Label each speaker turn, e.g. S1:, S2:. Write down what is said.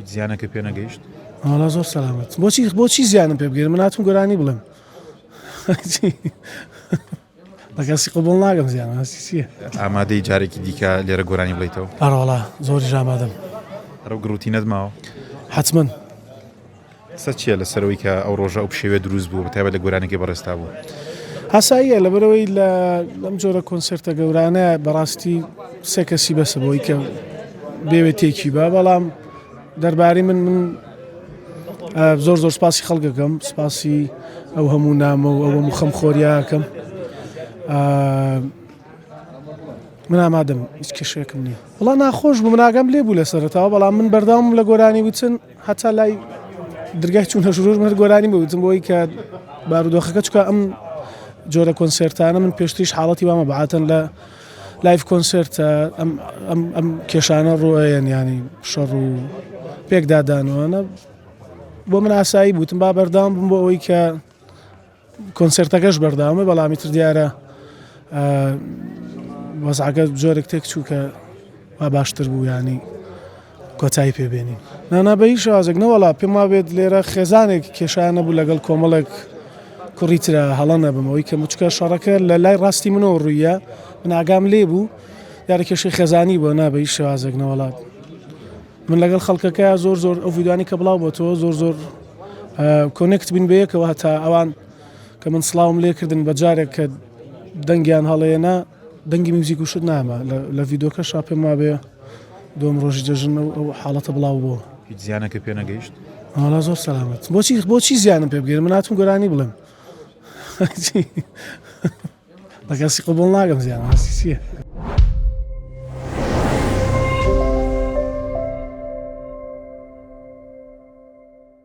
S1: هیچ زیانێکی پێ نەگەیشت؟
S2: وڵا زۆر سەلامەت. بۆچی زیانم پێ بگەێنم؟ من هاتووم گۆرانی بڵێم. بە کەسی قبوڵ ناکەم زیانم. هەستی چییە؟
S1: ئامادەی جارێکی دیکە لێرە گۆرانی بڵیتەوە؟
S2: ئەڕۆڵا زۆریش ئامادەم.
S1: هەرو گروتینەت ماوە؟
S2: حتمەن.
S1: قسە چییە لەسەرەوەی کە ئەو ڕۆژە ئەو شێوێ دروست بوو بەتایبەت لە گۆرانێکی بەڕێستا بوو؟
S2: هەساییە لەبەرەوەی لەم جۆرە کۆنسرتە گەورانە بەڕاستی سێ کەسی بەسە بۆی کە بێوێت تێکی بە، بەڵام دەربارەی من زۆر سپاسی خەڵکەکەم، سپاسی ئەو هەموو نامە و ئەوە خەمخۆریاکەم. من ئامادەم، هیچ کێشەیەکم نییە. وڵا ناخۆش بوو، مناگەم لێ بوو لە سەرەتاوە، بەڵام من بەردەوام لە گۆرانی وچن هەتا لای دەرگای چوونە ژوور من گۆرانی بوتم بۆی کە بارودۆخەکە چکە ئەم جۆرە کۆنسرتانە من پێشتریش حاڵەتی وامە بەعاتەن لە لایف کۆنسرتە ئەم کێشانە ڕۆیان ینی شەڕ و پێکدادانەوەنە بۆ من ئاسایی بوتم با بەردەوام بم بۆ ئەوەی کە کۆنسرتەکەش بەردەوامە، بەڵامی تر دیارە وەزعەکە جۆرێک تێک چوو کە وا باشتر بوو ینی کۆتایی پێبێنین. نانا بە هیچ شێوازێک نەوەڵا پێم وابێت لێرە خێزانێک کێشانە بوو لەگەڵ کۆمەڵێک کوڕیترە هەڵە نەبمەوەی کە مچکە شەڕەکە لە لای ڕاستی منەوە ڕوویە، من ئاگام لێ بوو یارە کێشەی خێزانی بۆ نا بە هیچ شێوازێک نەوەڵات. من لەگەڵ خەڵکەکە زۆر ئەو ڤیدیۆانی کە بڵاو بۆتەوە زۆر کۆنێکت بین بەیەکەوە، هەتا ئەوان کە من سڵاوم لێ کردن بە جارێک کە دەنگیان هەڵەیەنا دەنگی میوزیک و شت نامە لە ڤیدۆکەشا پێم وابێ دۆم ڕۆژی جەژن ئەو حاڵەتە بڵاو بووە.
S1: هیچ زیانێکی پێ نەگەیشت؟
S2: وڵا زۆر سەلامەت. بۆچی زیانم پێ بگەێنم؟ من هاتووم گۆرانی بڵێم. بە کەسی قبوڵ ناکەم زیانم. هەستی چییە؟